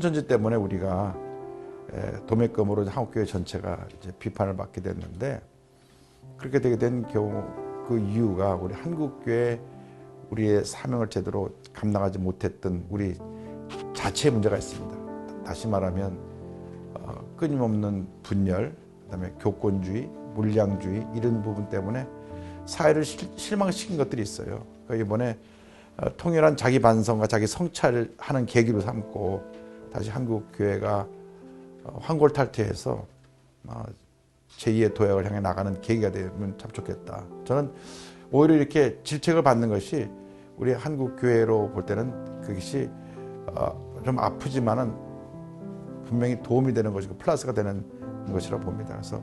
천천지 때문에 우리가 도매금으로 한국교회 전체가 이제 비판을 받게 됐는데, 그렇게 되게 된 경우 그 이유가 우리 한국교회 우리의 사명을 제대로 감당하지 못했던 우리 자체의 문제가 있습니다. 다시 말하면 끊임없는 분열, 그다음에 교권주의, 물량주의 이런 부분 때문에 사회를 실망시킨 것들이 있어요. 그러니까 이번에 통일한 자기 반성과 자기 성찰을 하는 계기로 삼고 다시 한국 교회가 환골탈태해서 제2의 도약을 향해 나가는 계기가 되면 참 좋겠다. 저는 오히려 이렇게 질책을 받는 것이 우리 한국 교회로 볼 때는 그것이 좀 아프지만은 분명히 도움이 되는 것이고 플러스가 되는 것이라고 봅니다. 그래서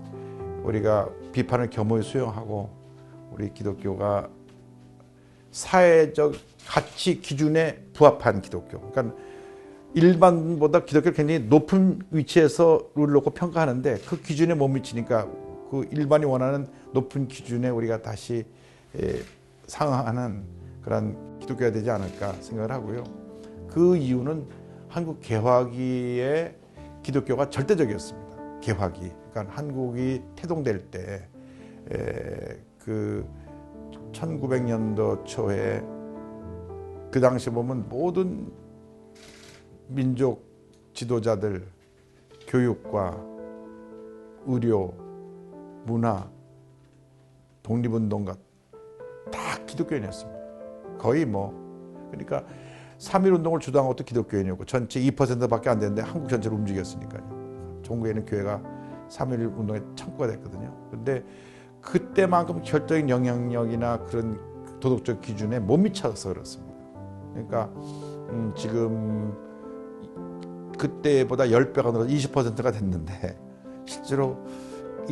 우리가 비판을 겸허히 수용하고 우리 기독교가 사회적 가치 기준에 부합한 기독교, 그러니까 일반보다 기독교를 굉장히 높은 위치에서 룰을 놓고 평가하는데 그 기준에 못 미치니까 그 일반이 원하는 높은 기준에 우리가 다시 상응하는 그런 기독교가 되지 않을까 생각을 하고요. 그 이유는 한국 개화기의 기독교가 절대적이었습니다. 개화기, 그러니까 한국이 태동될 때 그 1900년도 초에 그 당시 보면 모든 민족 지도자들, 교육과 의료, 문화, 독립운동가 다 기독교인이었습니다. 거의 그러니까 3.1운동을 주도한 것도 기독교인이었고 전체 2%밖에 안 되는데 한국 전체를 움직였으니까요. 전국에 있는 교회가 3.1운동의 창구가 됐거든요. 그런데 그때만큼 결정적인 영향력이나 그런 도덕적 기준에 못 미쳐서 그렇습니다. 그러니까 지금 그때보다 10배가 늘어서 20%가 됐는데 실제로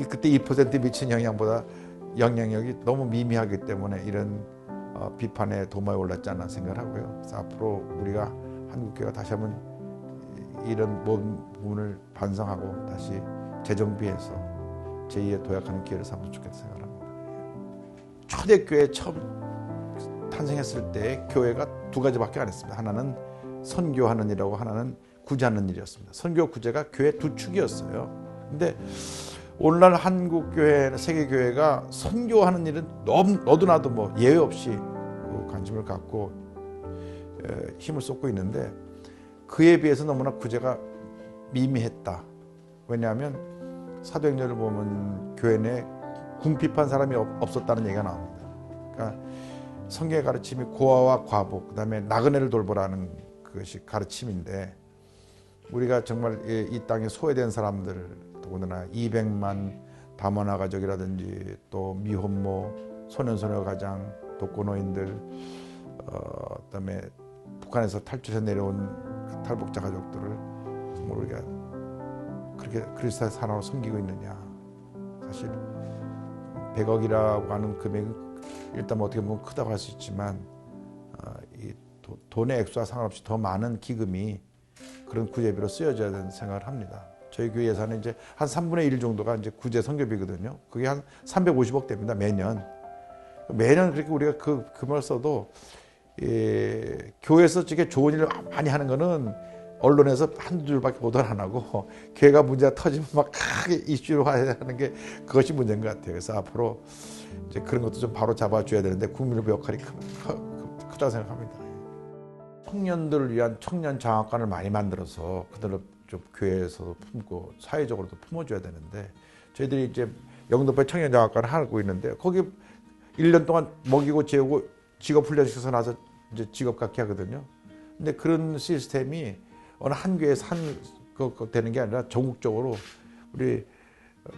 그때 2%에 미친 영향보다 영향력이 너무 미미하기 때문에 이런 비판의 도마에 올랐지 않나 생각을 하고요. 그래서 앞으로 우리가 한국교회가 다시 한번 이런 모든 부분을 반성하고 다시 재정비해서 제2의 도약하는 기회를 삼으면 좋겠다 생각합니다. 초대교회 처음 탄생했을 때 교회가 두 가지밖에 안 했습니다. 하나는 선교하는 일이라고 하나는 구제하는 일이었습니다. 선교 구제가 교회 두 축이었어요. 근데 오늘날 한국교회, 세계교회가 선교하는 일은 너도 나도 예외 없이 관심을 갖고 힘을 쏟고 있는데 그에 비해서 너무나 구제가 미미했다. 왜냐하면 사도행전을 보면 교회 내에 궁핍한 사람이 없었다는 얘기가 나옵니다. 그러니까 성경의 가르침이 고아와 과부, 그다음에 나그네를 돌보라는 그것이 가르침인데 우리가 정말 이 땅에 소외된 사람들, 더군다나 200만 다문화 가족이라든지 또 미혼모, 소년소녀 가장, 독거노인들, 그다음에 북한에서 탈출해 내려온 탈북자 가족들을 정말 우리가 그렇게 그리스도의 사랑으로 섬기고 있느냐. 사실 100억이라고 하는 금액은 일단 어떻게 보면 크다고 할 수 있지만 이 돈의 액수와 상관없이 더 많은 기금이 그런 구제비로 쓰여져야 되는 생각을 합니다. 저희 교회 예산은 이제 한 3분의 1 정도가 이제 구제 선교비거든요. 그게 한 350억 됩니다. 매년. 매년 그렇게 우리가 그 금을 써도 교회에서 되게 좋은 일을 많이 하는 거는 언론에서 한두 줄밖에 보도를 안 하고 교회가 문제가 터지면 막 크게 이슈로 하는 게 그것이 문제인 것 같아요. 그래서 앞으로 이제 그런 것도 좀 바로 잡아줘야 되는데 국민의힘 역할이 크다고 생각합니다. 청년들을 위한 청년 장학관을 많이 만들어서 그들을 좀 교회에서도 품고 사회적으로도 품어줘야 되는데 저희들이 이제 영등포에 청년 장학관을 하고 있는데 거기 1년 동안 먹이고 재우고 직업 훈련시켜서 나서 이제 직업 갖게 하거든요. 근데 그런 시스템이 어느 한 교회에서 되는 게 아니라 전국적으로 우리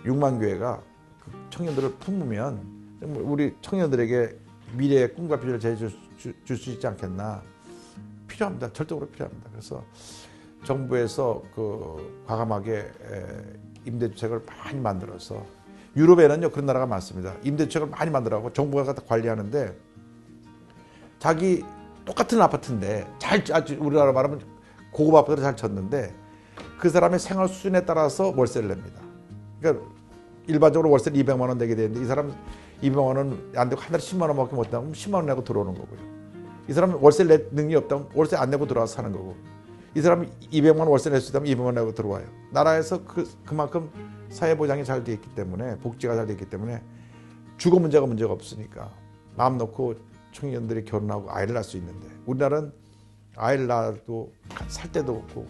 6만 교회가 그 청년들을 품으면 우리 청년들에게 미래의 꿈과 비전을 제시해 줄 수 있지 않겠나. 필요합니다. 절대적으로 필요합니다. 그래서 정부에서 과감하게 임대주택을 많이 만들어서 유럽에는요 그런 나라가 많습니다. 임대주택을 많이 만들어서 정부가 갖다 관리하는데 자기 똑같은 아파트인데 우리나라 말하면 고급 아파트를 잘 쳤는데 그 사람의 생활 수준에 따라서 월세를 냅니다. 그러니까 일반적으로 월세를 200만 원 내게 되는데 이 사람 200만 원 안 되고 한 달에 10만 원밖에 못 나면 10만 원 내고 들어오는 거고요. 이 사람은 월세 낼 능력이 없다면 월세 안 내고 들어와서 사는 거고 이 사람이 200만 월세 낼 수 있다면 200만 내고 들어와요. 나라에서 그만큼 사회보장이 잘 돼 있기 때문에, 복지가 잘 돼 있기 때문에 주거 문제가 없으니까 마음 놓고 청년들이 결혼하고 아이를 낳을 수 있는데, 우리나라는 아이를 낳아도 살 데도 없고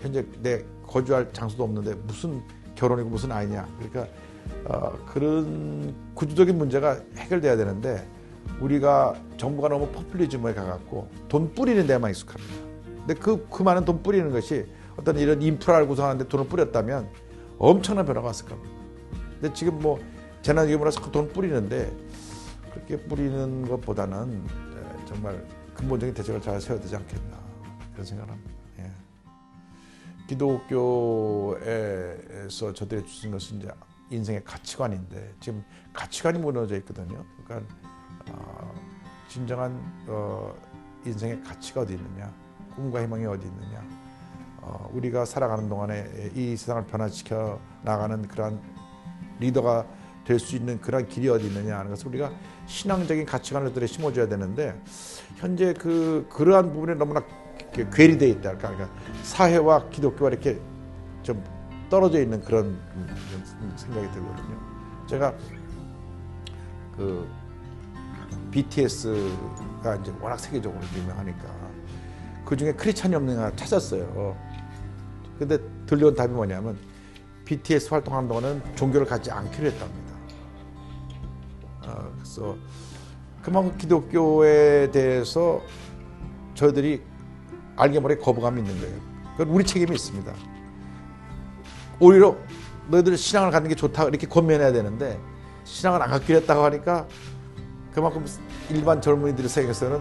현재 내 거주할 장소도 없는데 무슨 결혼이고 무슨 아이냐. 그러니까 그런 구조적인 문제가 해결돼야 되는데, 우리가 정부가 너무 포퓰리즘에 가갖고 돈 뿌리는 데만 익숙합니다. 근데 그 많은 돈 뿌리는 것이 어떤 이런 인프라를 구성하는데 돈을 뿌렸다면 엄청난 변화가 왔을 겁니다. 근데 지금 뭐 재난기금으로 자꾸 돈 뿌리는데, 그렇게 뿌리는 것보다는 정말 근본적인 대책을 잘 세워야 되지 않겠나, 그런 생각을 합니다. 예. 기독교에서 저들이 주신 것은 이제 인생의 가치관인데, 지금 가치관이 무너져 있거든요. 그러니까 진정한 인생의 가치가 어디 있느냐, 꿈과 희망이 어디 있느냐, 우리가 살아가는 동안에 이 세상을 변화시켜 나가는 그러한 리더가 될 수 있는 그러한 길이 어디 있느냐 하는 것을 우리가 신앙적인 가치관을 심어줘야 되는데, 현재 그러한 부분에 너무나 괴리되어 있다. 그러니까 사회와 기독교가 이렇게 좀 떨어져 있는 그런 생각이 들거든요. 제가 BTS가 이제 워낙 세계적으로 유명하니까 그 중에 크리스찬이 없느냐 찾았어요. 근데 들려온 답이 뭐냐면, BTS 활동하는 동안은 종교를 갖지 않기로 했답니다. 그래서 그만큼 기독교에 대해서 저희들이 알게 모르게 거부감이 있는 거예요. 그건 우리 책임이 있습니다. 오히려 너희들 신앙을 갖는 게 좋다 이렇게 권면해야 되는데, 신앙을 안 갖기로 했다고 하니까 그만큼 일반 젊은이들의 세계에서는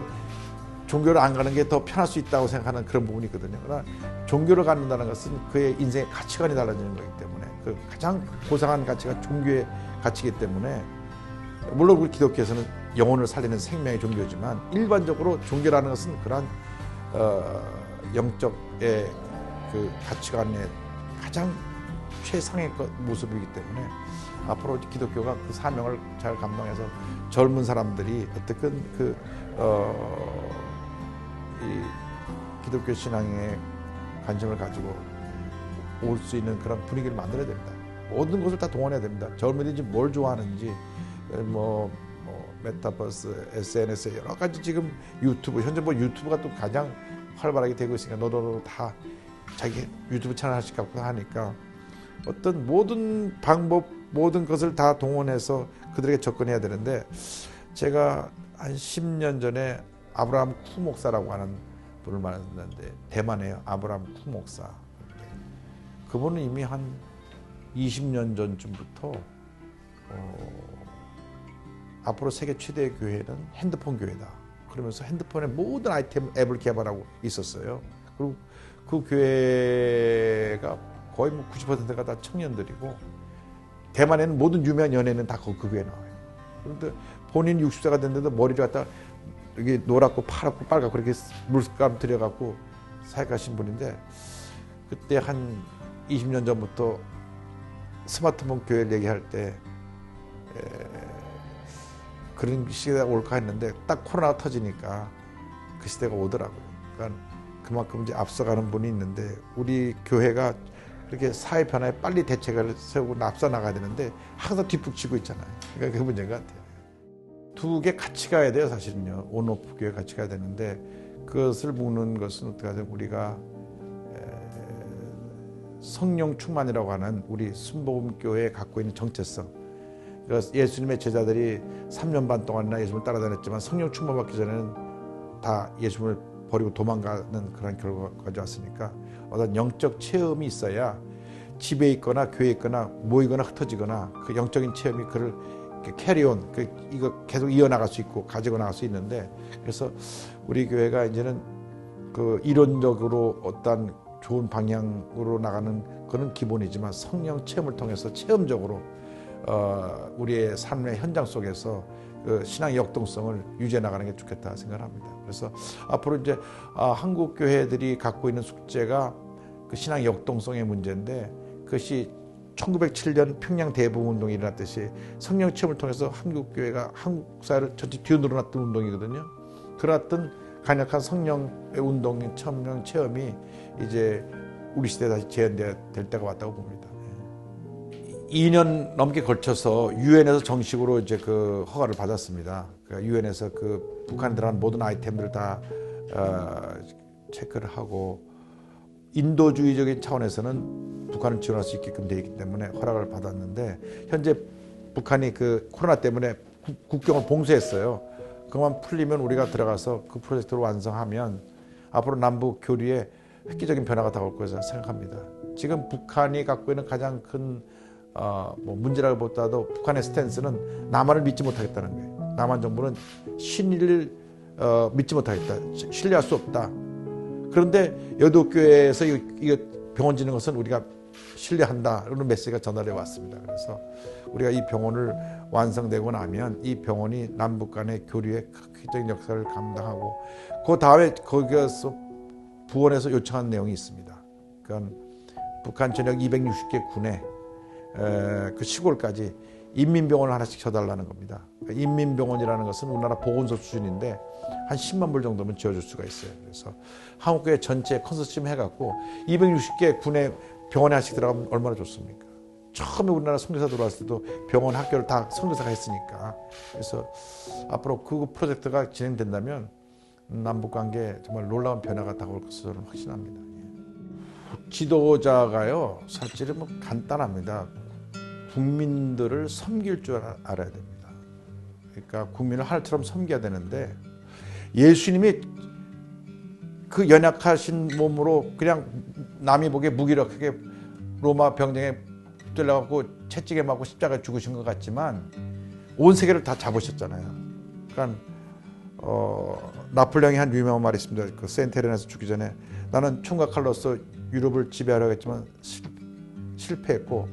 종교를 안 가는 게 더 편할 수 있다고 생각하는 그런 부분이 있거든요. 그러나 종교를 갖는다는 것은 그의 인생의 가치관이 달라지는 거기 때문에, 그 가장 고상한 가치가 종교의 가치이기 때문에, 물론 우리 기독교에서는 영혼을 살리는 생명의 종교지만, 일반적으로 종교라는 것은 그러한 영적의 그 가치관의 가장 최상의 모습이기 때문에, 앞으로 기독교가 그 사명을 잘 감당해서 젊은 사람들이 어떻든 이 기독교 신앙에 관심을 가지고 올 수 있는 그런 분위기를 만들어야 됩니다. 모든 것을 다 동원해야 됩니다. 젊은이들이 뭘 좋아하는지, 메타버스, SNS, 여러 가지 지금 유튜브, 현재 유튜브가 또 가장 활발하게 되고 있으니까 너도 다 자기 유튜브 채널 하나씩 갖고 하니까, 어떤 모든 방법, 모든 것을 다 동원해서 그들에게 접근해야 되는데, 제가 한 10년 전에 아브라함 쿠 목사라고 하는 분을 만났는데, 대만에요. 아브라함 쿠 목사. 그분은 이미 한 20년 전쯤부터 앞으로 세계 최대의 교회는 핸드폰 교회다, 그러면서 핸드폰에 모든 아이템 앱을 개발하고 있었어요. 그리고 그 교회가 거의 90%가 다 청년들이고, 대만에는 모든 유명한 연예인은 다 그 교회에 나와요. 그런데 본인 60세가 됐는데도 머리를 갖다 이게 노랗고 파랗고 빨갛고 그렇게 물감 들여갖고 사역하신 분인데, 그때 한 20년 전부터 스마트폰 교회를 얘기할 때 그런 시대가 올까 했는데, 딱 코로나가 터지니까 그 시대가 오더라고요. 그러니까 그만큼 이제 앞서가는 분이 있는데, 우리 교회가 그렇게 사회 변화에 빨리 대책을 세우고 앞서 나가야 되는데 항상 뒷북치고 있잖아요. 그러니까 그 문제인 것 같아요. 두 개 같이 가야 돼요, 사실은요. 온오프 교회 같이 가야 되는데, 그것을 묻는 것은 어떻게 하든 우리가 성령 충만이라고 하는 우리 순복음교회에 갖고 있는 정체성, 예수님의 제자들이 3년 반 동안이나 예수님을 따라다녔지만 성령 충만 받기 전에는 다 예수님을 버리고 도망가는 그런 결과가 가져왔으니까, 어떤 영적 체험이 있어야 집에 있거나 교회에 있거나 모이거나 흩어지거나 그 영적인 체험이 그를 캐리온, 이거 계속 이어나갈 수 있고 가지고 나갈 수 있는데, 그래서 우리 교회가 이제는 그 이론적으로 어떤 좋은 방향으로 나가는 그런 기본이지만, 성령 체험을 통해서 체험적으로 우리의 삶의 현장 속에서 그 신앙의 역동성을 유지해 나가는 게 좋겠다 생각합니다. 그래서 앞으로 이제 한국 교회들이 갖고 있는 숙제가 그 신앙의 역동성의 문제인데, 그것이 1907년 평양 대부운동이 일어났듯이 성령 체험을 통해서 한국 교회가 한국 사회를 전체 뒤흔들어 놨던 운동이거든요. 그러던 강력한 성령의 운동, 성령 체험이 이제 우리 시대에 다시 재현될 때가 왔다고 봅니다. 2년 넘게 걸쳐서 유엔에서 정식으로 이제 그 허가를 받았습니다. 유엔에서 그 북한에 들어간 모든 아이템들을 다 체크를 하고 인도주의적인 차원에서는 북한을 지원할 수 있게끔 되어 있기 때문에 허락을 받았는데 현재 북한이 그 코로나 때문에 국경을 봉쇄했어요. 그만 풀리면 우리가 들어가서 그 프로젝트를 완성하면 앞으로 남북 교류에 획기적인 변화가 다가올 것이라 생각합니다. 지금 북한이 갖고 있는 가장 큰 문제라기보다도 북한의 스탠스는 남한을 믿지 못하겠다는 거예요. 남한 정부는 신의를 믿지 못하겠다. 신뢰할 수 없다. 그런데 여도교회에서 이거 병원 짓는 것은 우리가 신뢰한다. 이런 메시지가 전달해 왔습니다. 그래서 우리가 이 병원을 완성되고 나면 이 병원이 남북 간의 교류에 획기적인 역할을 감당하고 그 다음에 거기서 부원에서 요청한 내용이 있습니다. 그러니까 북한 전역 260개 군에 그 시골까지 인민병원을 하나씩 쳐달라는 겁니다. 그러니까 인민병원이라는 것은 우리나라 보건소 수준인데 한 10만 불 정도면 지어줄 수가 있어요. 그래서 한국교회 전체 컨소시엄 해갖고 260개 군에 병원에 하나씩 들어가면 얼마나 좋습니까? 처음에 우리나라 선교사 들어왔을 때도 병원 학교를 다 선교사가 했으니까. 그래서 앞으로 그 프로젝트가 진행된다면 남북관계에 정말 놀라운 변화가 다가올 것으로 저는 확신합니다. 지도자가요, 사실은 뭐 간단합니다. 국민들을 섬길 줄 알아야 됩니다. 그러니까 국민을 하나처럼 섬겨야 되는데 예수님이 그 연약하신 몸으로 그냥 남이 보기에 무기력하게 로마 병정에 붙들려갖고 채찍에 맞고 십자가에 죽으신 것 같지만 온 세계를 다 잡으셨잖아요. 그러니까 나폴레옹이 한 유명한 말이 있습니다. 그 센테르에서 죽기 전에 나는 총각 칼로서 유럽을 지배하려고 했지만 실패했고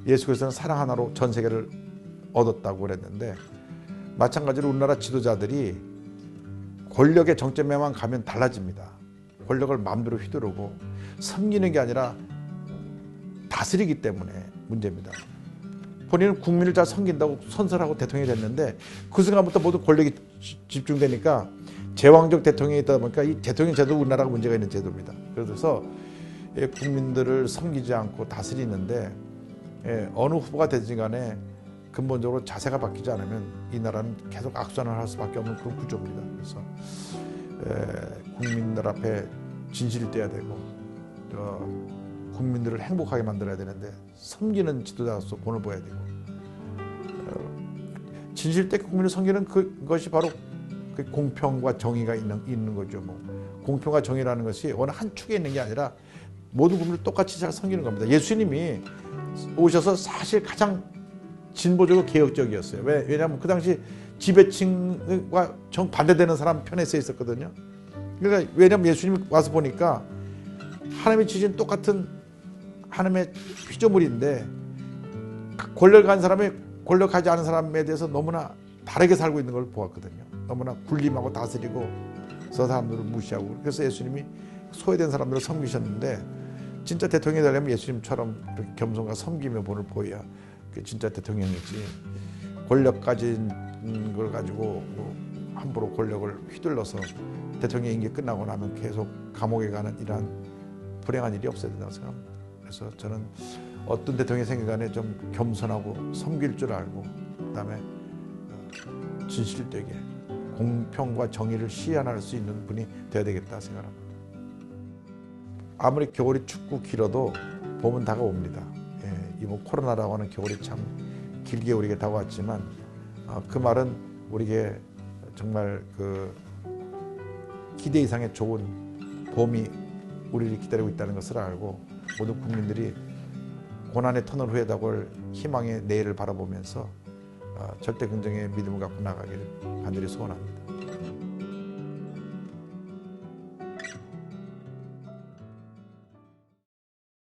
예수 그리스도는 사랑 하나로 전 세계를 얻었다고 그랬는데 마찬가지로 우리나라 지도자들이 권력의 정점에만 가면 달라집니다. 권력을 마음대로 휘두르고 섬기는 게 아니라 다스리기 때문에 문제입니다. 본인은 국민을 잘 섬긴다고 선설하고 대통령이 됐는데 그 순간부터 모든 권력이 집중되니까 제왕적 대통령이 있다 보니까 이 대통령 제도 우리나라가 문제가 있는 제도입니다. 그래서 국민들을 섬기지 않고 다스리는데 어느 후보가 되든 간에 근본적으로 자세가 바뀌지 않으면 이 나라는 계속 악순환을 할 수밖에 없는 그런 구조입니다. 그래서 국민들 앞에 진실이 돼야 되고 국민들을 행복하게 만들어야 되는데 섬기는 지도자로서 본을 보여야 되고 진실되게 국민을 섬기는 그것이 바로 그 공평과 정의가 있는 거죠. 뭐. 공평과 정의라는 것이 어느 한 축에 있는 게 아니라 모든 국민을 똑같이 잘 섬기는 겁니다. 예수님이 오셔서 사실 가장 진보적이고 개혁적이었어요. 왜냐하면 그 당시 지배층과 정반대되는 사람 편에 서 있었거든요. 그러니까 왜냐하면 예수님이 와서 보니까 하나님이 주신 똑같은 하나님의 피조물인데 권력을 가진 사람이 권력하지 않은 사람에 대해서 너무나 다르게 살고 있는 걸 보았거든요. 너무나 군림하고 다스리고 저 사람들을 무시하고 그래서 예수님이 소외된 사람들을 섬기셨는데 진짜 대통령이 되려면 예수님처럼 그렇게 겸손과 섬김의 본을 보여야 진짜 대통령이지 권력 가진 걸 가지고 함부로 권력을 휘둘러서 대통령 임기 끝나고 나면 계속 감옥에 가는 이러한 불행한 일이 없어야 된다고 생각합니다. 그래서 저는 어떤 대통령이 생각간에 좀 겸손하고 섬길 줄 알고 그다음에 진실되게 공평과 정의를 시현할 수 있는 분이 되어야 되겠다 생각합니다. 아무리 겨울이 춥고 길어도 봄은 다가옵니다. 이번 코로나라고 하는 겨울이 참 길게 우리에게 다가왔지만 그 말은 우리에게 정말 그 기대 이상의 좋은 봄이 우리를 기다리고 있다는 것을 알고 모든 국민들이 고난의 터널 후에 다가올 희망의 내일을 바라보면서 절대 긍정의 믿음을 갖고 나가기를 간절히 소원합니다.